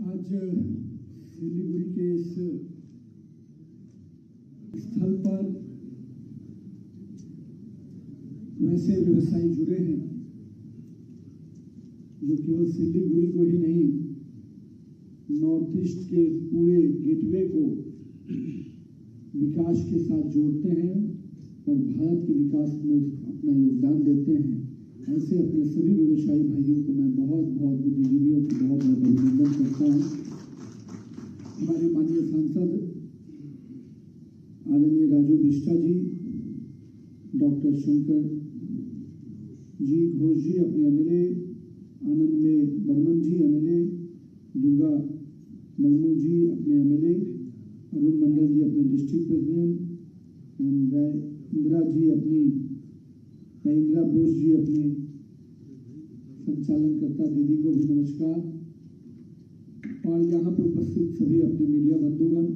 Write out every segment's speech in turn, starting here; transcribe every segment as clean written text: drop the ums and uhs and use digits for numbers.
आज सिलीगुड़ी के इस स्थल पर वैसे व्यवसायी जुड़े हैं जो केवल सिलीगुड़ी को ही नहीं, नॉर्थ ईस्ट के पूरे गेटवे को विकास के साथ जोड़ते हैं और भारत के विकास में अपना योगदान देते हैं। ऐसे अपने सभी व्यवसायी भाइयों को मैं बहुत बुद्धिजीवियों को बहुत अभिनंदन करता हूँ। हमारे माननीय सांसद आदरणीय राजू बिष्टा जी, डॉक्टर शंकर जी घोष जी अपने एमएलए, आनंद बर्मन जी एमएलए, दुर्गा मलमू जी अपने एमएलए, अरुण मंडल जी अपने डिस्ट्रिक्ट प्रेसिडेंट, इंदिरा बोस जी अपने संचालनकर्ता दीदी को भी नमस्कार, और यहाँ पर उपस्थित सभी अपने मीडिया बंधुगण,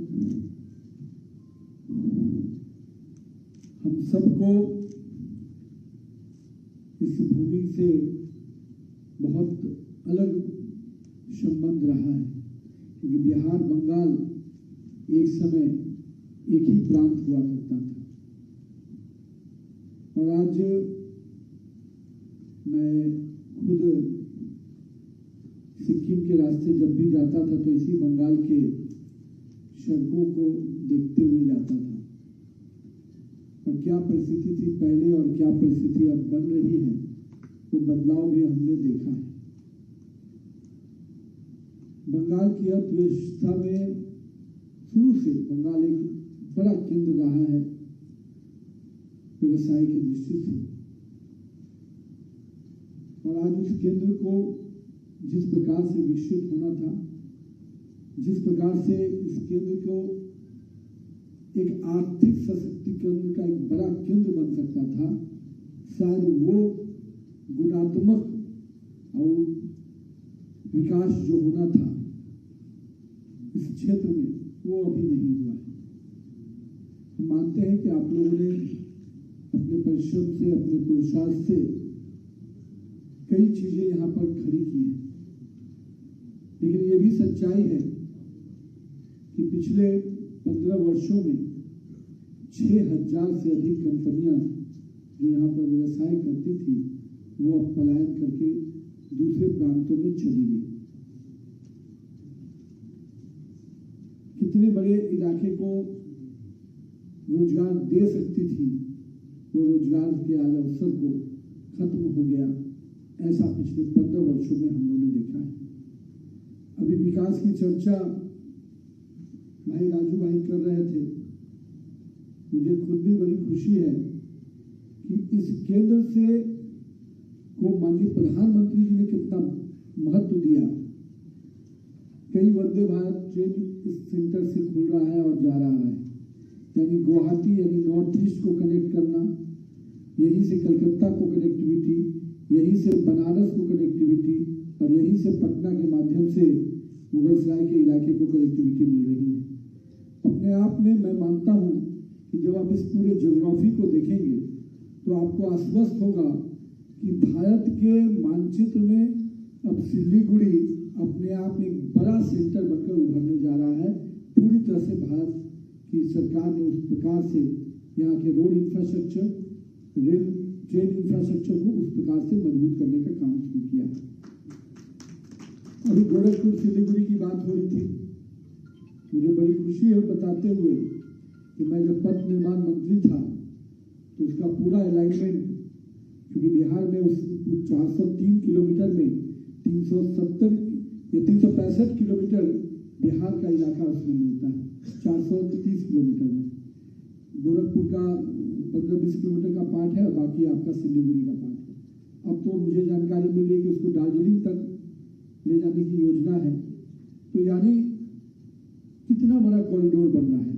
हम सबको इस भूमि से बहुत अलग संबंध रहा है, क्योंकि बिहार बंगाल एक समय एक ही प्रांत हुआ करता था। और आज मैं खुद सिक्किम के रास्ते जब भी जाता था तो इसी बंगाल के सड़कों को देखते हुए जाता था, और क्या परिस्थिति थी पहले और क्या परिस्थिति अब बन रही है, वो बदलाव भी हमने देखा है। बंगाल की अर्थव्यवस्था में शुरू से बंगाल एक बड़ा केंद्र रहा है व्यवसाय की दृष्टि से, और आज उस केंद्र को जिस प्रकार से विकसित होना था, जिस प्रकार से इस केंद्र को एक आर्थिक सशक्तिकरण का एक बड़ा केंद्र बन सकता था, शायद वो गुणात्मक और विकास जो होना था इस क्षेत्र में वो अभी नहीं हुआ है। हम मानते हैं कि आप लोगों ने अपने परिश्रम से, अपने पुरुषार्थ से कई चीजें यहाँ पर खड़ी की हैं, लेकिन ये भी सच्चाई है कि पिछले 15 वर्षों में 6000 से अधिक कंपनियां जो यहाँ पर व्यवसाय करती थी वो अब पलायन करके दूसरे प्रांतों में चली गई। कितने बड़े इलाके को रोजगार दे सकती थी, वो रोजगार के आज अवसर को खत्म हो गया। ऐसा पिछले 15 वर्षों में हम लोगों ने देखा है। अभी विकास की चर्चा भाई राजू भाई कर रहे थे, मुझे खुद भी बड़ी खुशी है कि इस केंद्र से को माननीय प्रधानमंत्री जी ने कितना महत्व दिया। कई वंदे भारत ट्रेन इस सेंटर से खुल रहा है और जा रहा है, यानी गुवाहाटी यानी नॉर्थ ईस्ट को कनेक्ट करना, यहीं से कलकत्ता को कनेक्टिविटी, यहीं से बनारस को कनेक्टिविटी, और यहीं से पटना के माध्यम से मुगलसराय के इलाके को कनेक्टिविटी मिल रही है। अपने आप में मैं मानता हूं कि जब आप इस पूरे ज्योग्राफी को देखेंगे तो आपको आश्वस्त होगा कि भारत के मानचित्र में अब सिलीगुड़ी अपने आप में एक बड़ा सेंटर बनकर उभरने जा रहा है। पूरी तरह से भारत की सरकार ने उस प्रकार से यहाँ के road infrastructure, rail train infrastructure को उस प्रकार से मजबूत करने का काम शुरू किया है। अभी गोरखपुर सिलीगुड़ी की बात हो रही थी, मुझे बड़ी खुशी है बताते हुए कि मैं जब पथ निर्माण मंत्री था तो उसका पूरा अलाइनमेंट, क्योंकि बिहार में उस 403 किलोमीटर में 365 किलोमीटर बिहार का इलाका उसमें मिलता है, 430 किलोमीटर में गोरखपुर का 15-20 किलोमीटर का पार्ट है और बाकी आपका सिलीगुड़ी का पार्ट है। अब तो मुझे जानकारी मिल रही है कि उसको दार्जिलिंग तक ले जाने की योजना है। तो यानी कितना बड़ा कॉरिडोर बन रहा है,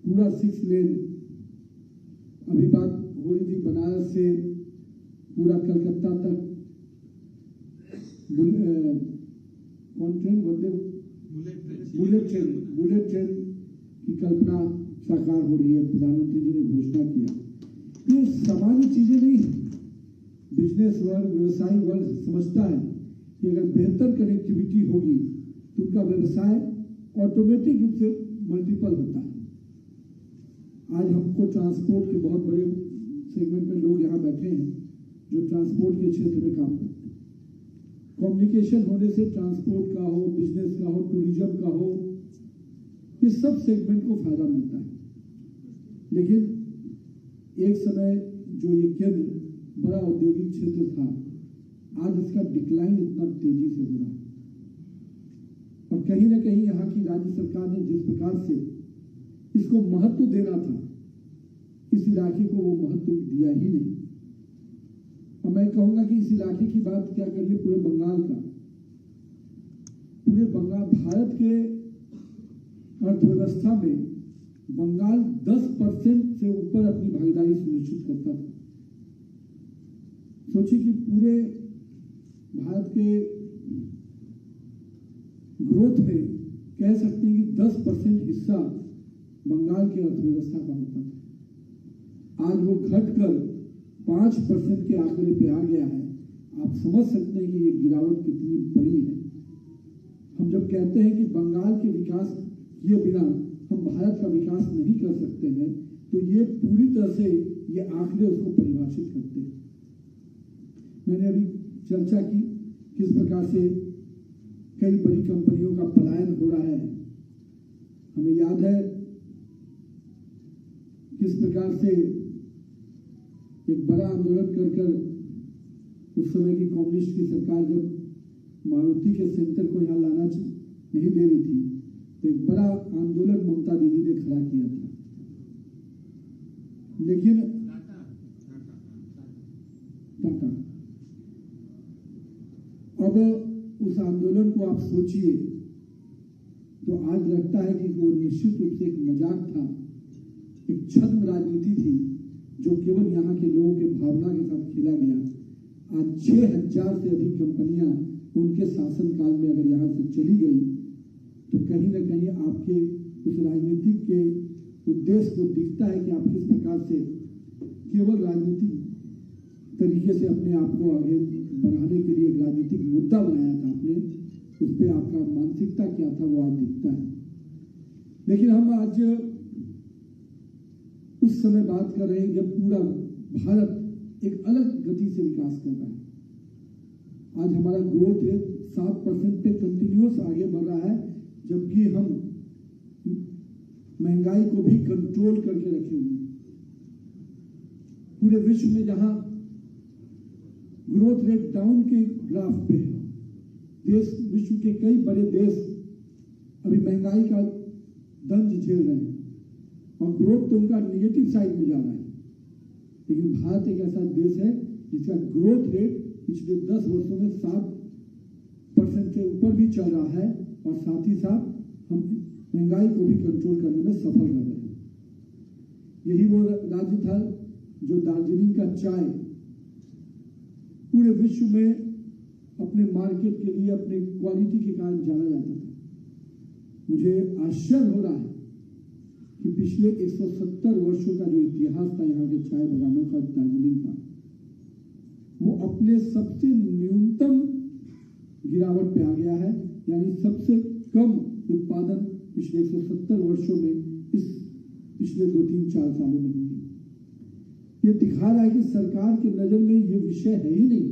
पूरा 6 लेन। अभी बात हो रही थी बनारस से पूरा कलकत्ता तक बुलेट ट्रेन की कल्पना साकार हो रही है। प्रधानमंत्री जी ने घोषणा किया। ये सामान्य चीजें नहीं है। बिजनेस वर्ग, व्यवसायी वर्ग समझता है कि अगर बेहतर कनेक्टिविटी होगी तो उनका व्यवसाय ऑटोमेटिक रूप से मल्टीपल होता है। आज हमको ट्रांसपोर्ट के बहुत बड़े सेगमेंट में लोग यहाँ बैठे हैं जो ट्रांसपोर्ट के क्षेत्र में काम करते हैं। कम्युनिकेशन होने से ट्रांसपोर्ट का हो, बिजनेस का हो, टूरिज्म का हो, इस सब सेगमेंट को फायदा मिलता है। लेकिन एक समय जो ये केंद्र बड़ा औद्योगिक क्षेत्र था, आज इसका डिक्लाइन इतना तेजी से हो रहा है और कहीं ना कहीं यहाँ की राज्य सरकार ने जिस प्रकार से इसको महत्व देना था, इस इलाके को वो महत्व दिया ही नहीं। और मैं कहूंगा कि इस इलाके की बात क्या करिए, पूरे बंगाल का, पूरे बंगाल भारत के अर्थव्यवस्था में बंगाल 10% से ऊपर अपनी भागीदारी सुनिश्चित करता था। सोचिए कि पूरे भारत के ग्रोथ में कह सकते हैं कि 10% हिस्सा बंगाल की अर्थव्यवस्था का होता था। आज वो घटकर 5% के आंकड़े पे आ गया है। आप समझ सकते हैं कि ये गिरावट कितनी बड़ी है। हम जब कहते हैं कि बंगाल के विकास किए बिना हम भारत का विकास नहीं कर सकते हैं, तो ये पूरी तरह से ये आंकड़े उसको परिभाषित करते हैं। मैंने अभी चर्चा की किस प्रकार से कई बड़ी कंपनियों का पलायन हो रहा है। हमें याद है किस प्रकार से एक बड़ा आंदोलन कर उस समय की कम्युनिस्ट की सरकार जब मारुति के सेंटर को यहाँ लाना नहीं दे रही थी, तो एक बड़ा आंदोलन ममता दीदी ने खड़ा किया था। लेकिन टाटा, अब उस आंदोलन को आप सोचिए तो आज लगता है कि वो निश्चित रूप से एक मजाक था, एक छद्म राजनीति थी जो केवल यहाँ के लोगों के भावना के साथ खेला गया। आज 6000 से अधिक कंपनियां उनके शासनकाल में अगर यहाँ से चली गई तो कहीं ना कहीं आपके उस राजनीतिक के उद्देश्य को दिखता है कि आप किस प्रकार से केवल राजनीतिक तरीके से अपने आप को आगे बढ़ाने के लिए एक राजनीतिक मुद्दा बनाया था आपने, उस पर आपका मानसिकता क्या था वो आज दिखता है। लेकिन हम आज उस समय बात कर रहे हैं जब पूरा भारत एक अलग गति से विकास कर रहा है। आज हमारा ग्रोथ रेट 7% पे कंटिन्यूअस आगे बढ़ रहा है, जबकि हम महंगाई को भी कंट्रोल करके रखे हुए हैं। पूरे विश्व में जहां ग्रोथ रेट डाउन के ग्राफ पे है, विश्व के कई बड़े देश अभी महंगाई का दंश झेल रहे हैं और ग्रोथ तो उनका निगेटिव साइड में जा रहा है। लेकिन भारत एक ऐसा देश है जिसका ग्रोथ रेट पिछले 10 वर्षों में 7% से ऊपर भी चल रहा है और साथ ही साथ हम महंगाई को भी कंट्रोल करने में सफल रह रहे हैं। यही वो राज्य था जो दार्जिलिंग का चाय पूरे विश्व में अपने मार्केट के लिए अपने क्वालिटी के कारण जाना जाता था। मुझे आश्चर्य हो रहा है कि पिछले 170 वर्षों का जो इतिहास था यहाँ के चाय बागानों का, दार्जिलिंग का, वो अपने सबसे न्यूनतम गिरावट पे आ गया है। यानी सबसे कम उत्पादन पिछले 170 वर्षों में इस पिछले 2-3-4 सालों में हुई। ये दिखा रहा है कि सरकार की नजर में ये विषय है ही नहीं।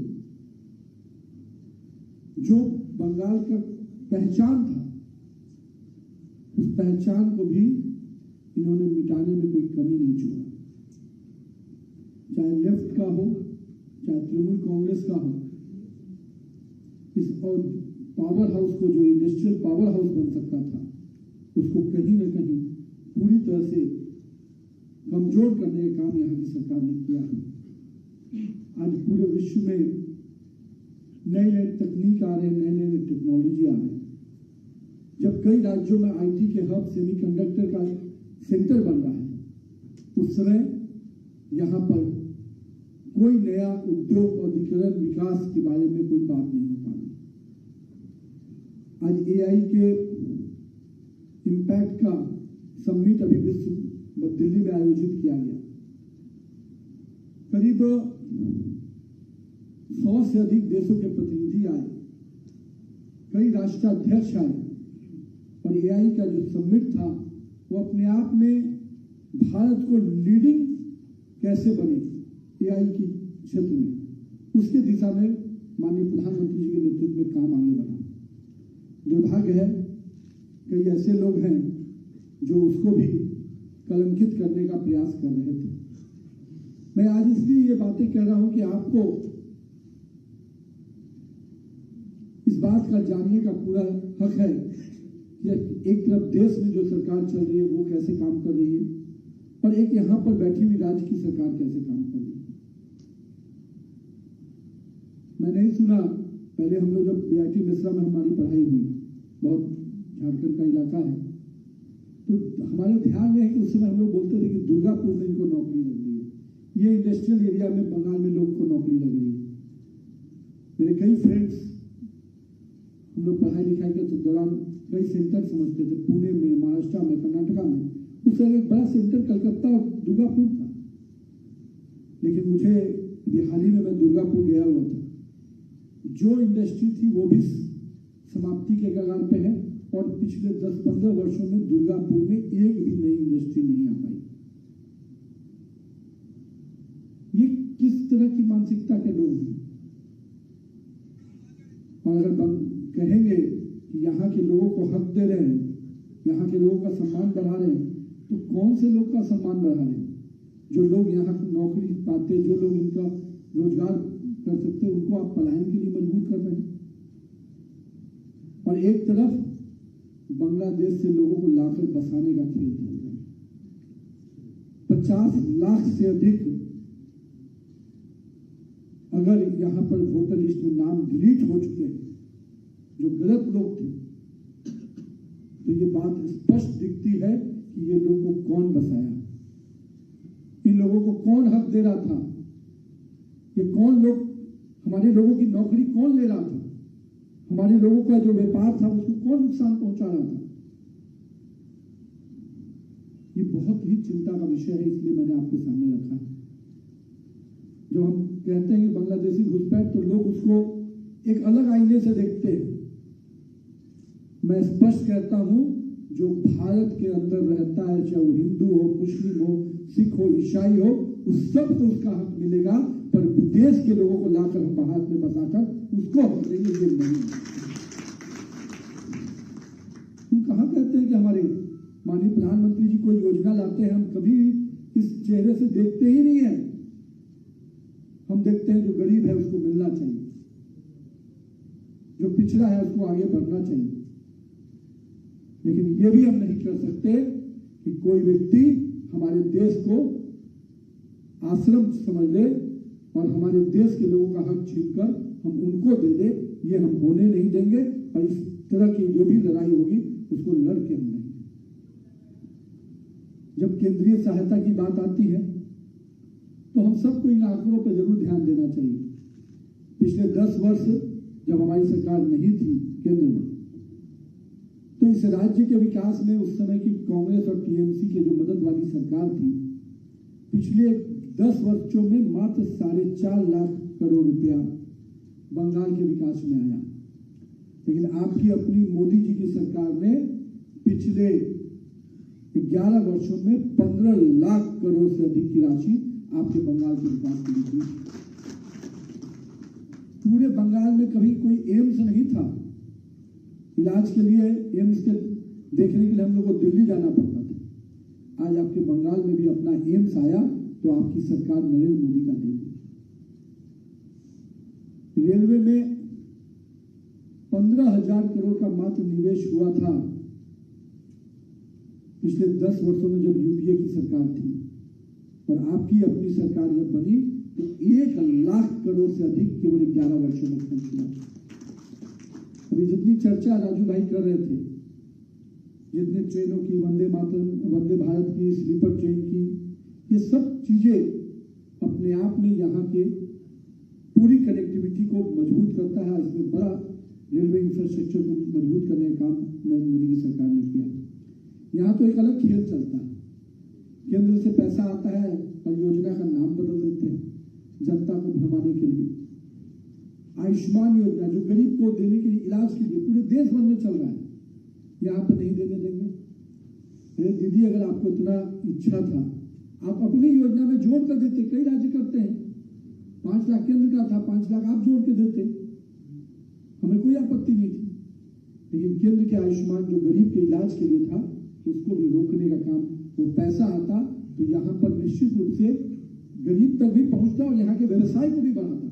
जो बंगाल का पहचान था, उस पहचान को भी इन्होंने मिटाने में कोई कमी नहीं छोड़ा। चाहे लेफ्ट का हो, चाहे तृणमूल कांग्रेस का हो, इस और पावर हाउस को जो इंडस्ट्रियल पावर हाउस बन सकता था, उसको कहीं ना कहीं पूरी तरह से कमजोर करने का काम यहाँ की सरकार ने किया है। आज पूरे विश्व में नए नए तकनीक आ रहे हैं, नए नए टेक्नोलॉजी आ रहे हैं। जब कई राज्यों में आईटी के हब, सेमीकंडक्टर का सेंटर बन रहा है, उस समय यहाँ पर कोई नया उद्योग औद्योगिकरण विकास के बारे में कोई बात नहीं हो पा रही। आज एआई के इम्पैक्ट का समिट अभी विश्व दिल्ली में आयोजित किया गया। करीब 100 से अधिक देशों के प्रतिनिधि आए, कई राष्ट्राध्यक्ष आए और एआई का जो समिट था वो अपने आप में भारत को लीडिंग कैसे बने एआई की क्षेत्र में, उसके दिशा में माननीय प्रधानमंत्री जी के नेतृत्व में काम आगे बढ़ा। दुर्भाग्य है कई ऐसे लोग हैं जो उसको भी कलंकित करने का प्रयास कर रहे थे। मैं आज इसलिए ये बातें कह रहा हूं कि आपको इस बात का जानने का पूरा हक है कि एक तरफ देश में जो सरकार चल रही है वो कैसे काम कर रही है और एक यहां पर बैठी हुई राज्य की सरकार कैसे काम कर रही है। मैं नहीं सुना, पहले हम लोग जब बीआईटी मिश्रा में हमारी पढ़ाई हुई, बहुत झारखंड का इलाका है, तो हमारे ध्यान में है कि उस समय हम लोग बोलते थे कि दुर्गापुर में इनको नौकरी लग रही है, ये इंडस्ट्रियल एरिया में बंगाल में लोग को नौकरी लग रही है। मेरे कई फ्रेंड्स, हम लोग पढ़ाई लिखाई के दौरान कई सेंटर समझते थे, पुणे में, महाराष्ट्र में, कर्नाटका में, उस समय एक बड़ा सेंटर कलकत्ता और दुर्गापुर था। लेकिन मुझे हाल ही में मैं दुर्गापुर गया हुआ था, जो इंडस्ट्री थी वो भी समाप्ति के कगार पे है और पिछले 10-15 वर्षों में दुर्गापुर में एक भी नई इंडस्ट्री नहीं आ पाई। ये किस तरह की मानसिकता के लोग हैं? और अगर कहेंगे कि यहाँ के लोगों को हक दे रहे हैं, यहाँ के लोगों का सम्मान बढ़ा रहे हैं, तो कौन से लोग का सम्मान बढ़ा रहे हैं? जो लोग यहाँ नौकरी पाते, जो लोग इनका रोजगार कर सकते, उनको आप पलायन के लिए मजबूर कर रहे हैं। और एक तरफ बांग्लादेश से लोगों को लाकर बसाने का खेल चल रहा है। 50 लाख से अधिक अगर यहां पर वोटर लिस्ट में नाम डिलीट हो चुके हैं, जो गलत लोग थे, तो ये बात स्पष्ट दिखती है कि ये लोगों को कौन बसाया, इन लोगों को कौन हक दे रहा था, ये कौन लोग, हमारे लोगों की नौकरी कौन ले रहा था, हमारे लोगों का जो व्यापार था उसको कौन नुकसान पहुंचा रहा था। ये बहुत ही चिंता का विषय है, इसलिए मैंने आपके सामने रखा है। जब हम कहते हैं कि बांग्लादेशी घुसपैठ, तो लोग उसको एक अलग आईने से देखते हैं। मैं स्पष्ट कहता हूं, जो भारत के अंदर रहता है, चाहे वो हिंदू हो, मुस्लिम हो, सिख हो, ईसाई हो, उस सबको उसका हक मिलेगा, पर विदेश के लोगों को लाकर भारत में बसाकर उसको हक देंगे, ये नहीं। हम कहां कहते हैं कि हमारे माननीय प्रधानमंत्री जी कोई योजना लाते हैं, हम कभी इस चेहरे से देखते ही नहीं है। हम देखते हैं जो गरीब है उसको मिलना चाहिए, जो पिछड़ा है उसको आगे बढ़ना चाहिए। लेकिन ये भी हम नहीं कर सकते कि कोई व्यक्ति हमारे देश को आश्रम समझ ले और हमारे देश के लोगों का हक छीनकर हम उनको दे दे। ये हम होने नहीं देंगे और इस तरह की जो भी लड़ाई होगी उसको लड़ के हम लेंगे। जब केंद्रीय सहायता की बात आती है तो हम सबको इन आंकड़ों पर जरूर ध्यान देना चाहिए। पिछले 10 वर्ष जब हमारी सरकार नहीं थी केंद्र में, तो इस राज्य के विकास में उस समय की कांग्रेस और टीएमसी के जो मदद वाली सरकार थी, पिछले 10 वर्षों में मात्र 4.5 लाख करोड़ रुपया बंगाल के विकास में आया। लेकिन आपकी अपनी मोदी जी की सरकार ने पिछले 11 वर्षों में 15 लाख करोड़ से अधिक की राशि आपके बंगाल के विकास के लिए दी। पूरे बंगाल में कभी कोई एम्स नहीं था, इलाज के लिए एम्स के देखने के लिए हम लोग को दिल्ली जाना पड़ता था। आज आपके बंगाल में भी अपना एम्स आया, तो आपकी सरकार नरेंद्र मोदी का दे दी। रेलवे में 15,000 करोड़ का मात्र निवेश हुआ था पिछले 10 वर्षों में जब यूपीए की सरकार थी, और आपकी अपनी सरकार जब बनी तो 1 लाख करोड़ से अधिक केवल 11 वर्षों में खर्च हुआ। अभी जितनी चर्चा राजू भाई कर रहे थे, जितने ट्रेनों की, वंदे भारत की, स्लीपर ट्रेन की, ये सब चीजें अपने आप में यहाँ के पूरी कनेक्टिविटी को मजबूत करता है। इसमें बड़ा रेलवे इंफ्रास्ट्रक्चर को मजबूत करने का काम नरेंद्र मोदी की सरकार ने किया। यहाँ तो एक अलग खेल चलता है, केंद्र से पैसा आता है और योजना का नाम बदल देते हैं जनता को भरमाने के लिए। आयुष्मान योजना जो गरीब को देने के लिए, इलाज के लिए पूरे देश भर में चल रहा है, यहाँ पर नहीं देने देंगे। अरे दीदी, अगर आपको इतना इच्छा था, आप अपनी योजना में जोड़ कर देते। कई राज्य करते हैं, 5 लाख केंद्र का था, 5 लाख आप जोड़ के देते, हमें कोई आपत्ति नहीं थी। लेकिन केंद्र के आयुष्मान जो गरीब के इलाज के लिए था, उसको भी रोकने का काम, वो पैसा आता तो यहाँ पर निश्चित रूप से गरीब तक भी पहुंचता और यहाँ के व्यवसाय को भी बढ़ाता,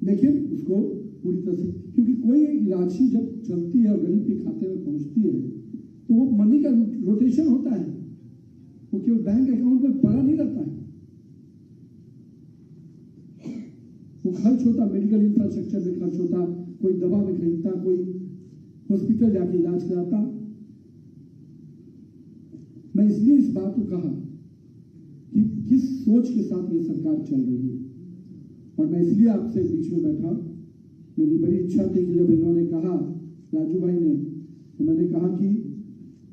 लेकिन उसको पूरी तरह से, क्योंकि कोई राशि जब चलती है और गरीब के खाते में पहुंचती है तो वो मनी का रोटेशन होता है, वो केवल बैंक अकाउंट में पड़ा नहीं रहता है, वो खर्च होता, मेडिकल इंफ्रास्ट्रक्चर में खर्च होता, कोई दवा में खरीदता, कोई हॉस्पिटल जाके इलाज कराता। मैं इसलिए इस बात को कहा कि किस सोच के साथ ये सरकार चल रही है, और मैं इसलिए आपसे बीच में बैठा। मेरी बड़ी इच्छा थी कि जब इन्होंने कहा, राजू भाई ने, तो मैंने कहा कि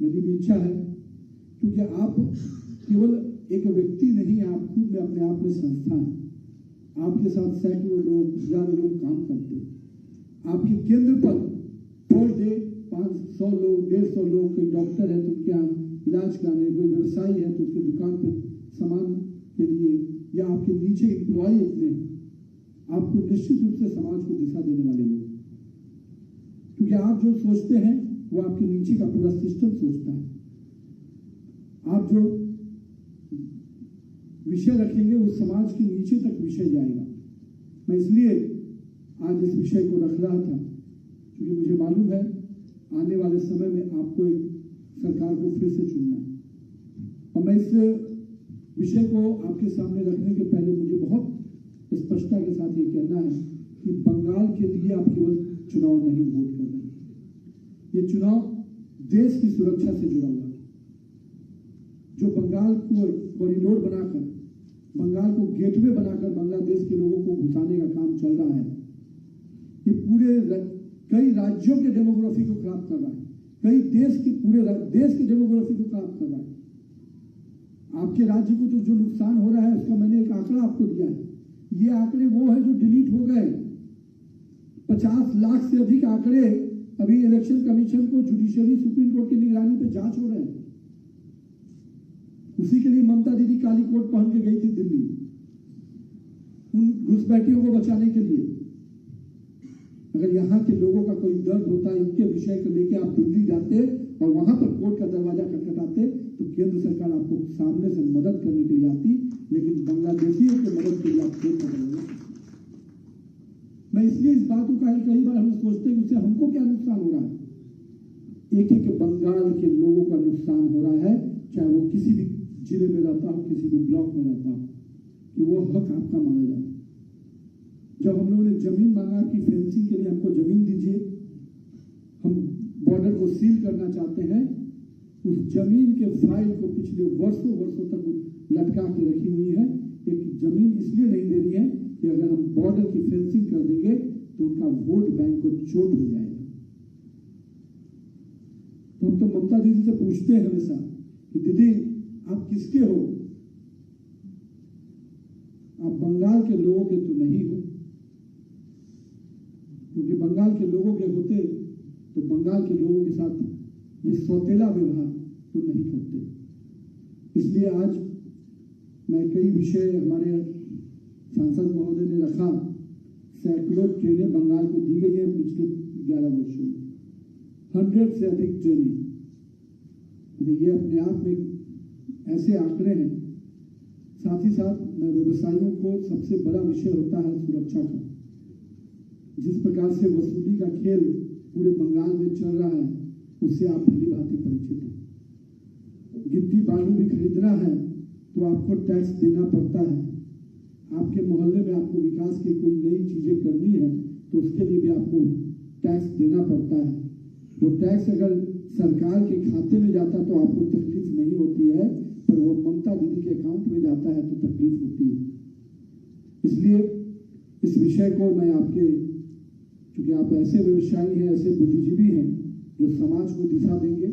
मेरी भी इच्छा है, क्योंकि आप केवल एक व्यक्ति नहीं है, आप खुद में अपने आप में संस्था है। आपके साथ सैकड़ों लोग, हजारों लोग काम करते हैं। आपके केंद्र पर पर डे 500 लोग, 150 लोग, कोई डॉक्टर है तो उनके यहाँ इलाज कराने, कोई व्यवसायी है तो उसकी दुकान पर सामान के लिए, या आपके नीचे एम्प्लॉय इतने हैं, आपको निश्चित रूप से समाज को दिशा देने वाले लोग, क्योंकि आप जो सोचते हैं वो आपके नीचे का पूरा सिस्टम सोचता है। आप जो विषय रखेंगे वो समाज के नीचे तक विषय जाएगा। मैं इसलिए आज इस विषय को रख रहा था, क्योंकि मुझे मालूम है आने वाले समय में आपको एक सरकार को फिर से चुनना है, और मैं इस विषय को आपके सामने रखने के पहले मुझे बहुत स्पष्टता के साथ ये कहना है कि बंगाल के लिए आप केवल चुनाव नहीं वोट कर रहे हैं, ये चुनाव देश की सुरक्षा से जुड़ा हुआ है। जो बंगाल को कॉरिडोर बनाकर, बंगाल को गेटवे बनाकर बांग्लादेश के लोगों को घुसाने का काम चल रहा है, ये पूरे कई राज्यों के डेमोग्राफी को खराब कर रहा है, कई पूरे देश के डेमोग्राफी को खराब कर रहा है। आपके राज्य को तो जो नुकसान हो रहा है उसका मैंने एक आंकड़ा आपको दिया है। ये आंकड़े वो है जो डिलीट हो गए। 50 लाख से अधिक आंकड़े अभी इलेक्शन कमीशन को, जुडिशियरी, सुप्रीम कोर्ट की निगरानी पे जांच हो रहे हैं। उसी के लिए ममता दीदी काली कोट पहन के गई थी दिल्ली, उन घुसपैठियों को बचाने के लिए। अगर यहाँ के लोगों का कोई दर्द होता, इनके विषय को लेके आप दिल्ली जाते और वहां पर कोर्ट का दरवाजा खटखटाते, तो केंद्र सरकार आपको सामने से मदद करने के लिए आती, लेकिन बांग्लादेशियों की मदद के लिए आप खेल कर रहे हैं। मैं इसलिए इस बात को कई बार हम सोचते हैं कि उससे हमको क्या नुकसान हो रहा है। एक एक बंगाल के लोगों का नुकसान हो रहा है, चाहे वो किसी भी जिले में रहता हो, किसी भी ब्लॉक में रहता हो, कि वो हक आपका माना जाए। जब हम लोगों ने जमीन मांगा कि फेंसिंग के लिए हमको जमीन दीजिए, हम बॉर्डर को सील करना चाहते हैं, उस जमीन के फाइल को पिछले वर्षों तक लटका के रखी हुई है। एक जमीन इसलिए नहीं दे रही है कि अगर हम बॉर्डर की फेंसिंग कर देंगे तो उनका वोट बैंक को चोट हो जाएगा। तो हम तो ममता दीदी से पूछते हैं हमेशा कि दीदी आप किसके हो? आप बंगाल के लोगों के तो नहीं हो, क्योंकि बंगाल के लोगों के होते तो बंगाल के लोगों के साथ ये सौतेला व्यवहार तो नहीं करते। इसलिए आज मैं कई विषय हमारे सांसद महोदय ने रखा। सैकड़ों ट्रेनें बंगाल को दी गई है पिछले 11 वर्षों में, 100 से अधिक ट्रेनें। ये अपने आप में ऐसे आंकड़े हैं। साथ ही साथ व्यवसायियों को सबसे बड़ा विषय होता है सुरक्षा का। जिस प्रकार से वसूली का खेल पूरे बंगाल में चल रहा है, उससे आप भली भांति परिचित हैं। गिट्टी बालू भी खरीदना है तो आपको टैक्स देना पड़ता है। आपके मोहल्ले में आपको विकास की कोई नई चीजें करनी है तो उसके लिए भी आपको टैक्स देना पड़ता है। वो टैक्स अगर सरकार के खाते में जाता तो आपको तकलीफ नहीं होती है, पर वो ममता दीदी के अकाउंट में जाता है तो तकलीफ होती है। इसलिए इस विषय को मैं आपके, क्योंकि आप ऐसे व्यवसायी हैं, ऐसे बुद्धिजीवी हैं जो समाज को दिशा देंगे,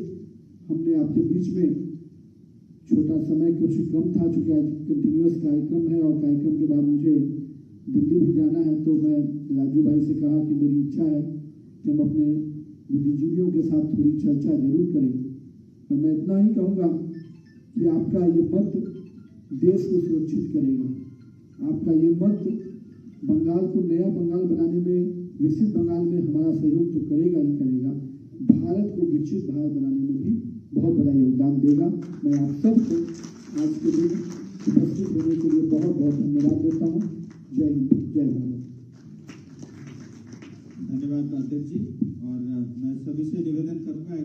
हमने आपके बीच में छोटा समय कुछ कम था, चूंकि आज कंटिन्यूअस कार्यक्रम है और कार्यक्रम के बाद मुझे दिल्ली भी जाना है तो मैं राजू भाई से कहा कि मेरी इच्छा है कि हम अपने बुद्धिजीवियों के साथ थोड़ी चर्चा जरूर करें। और मैं इतना ही कहूँगा कि आपका ये मत देश को सुरक्षित करेगा। आपका ये मत बंगाल को नया बंगाल बनाने में, विकसित बंगाल में हमारा सहयोग तो करेगा ही करेगा, भारत को विकसित भारत बनाने में भी बहुत बड़ा योगदान देगा। मैं आप सबको आज के दिन उपस्थित होने के लिए बहुत बहुत धन्यवाद देता हूँ। जय हिंद, जय भारत। धन्यवाद अध्यक्ष जी। और मैं सभी से निवेदन करूंगा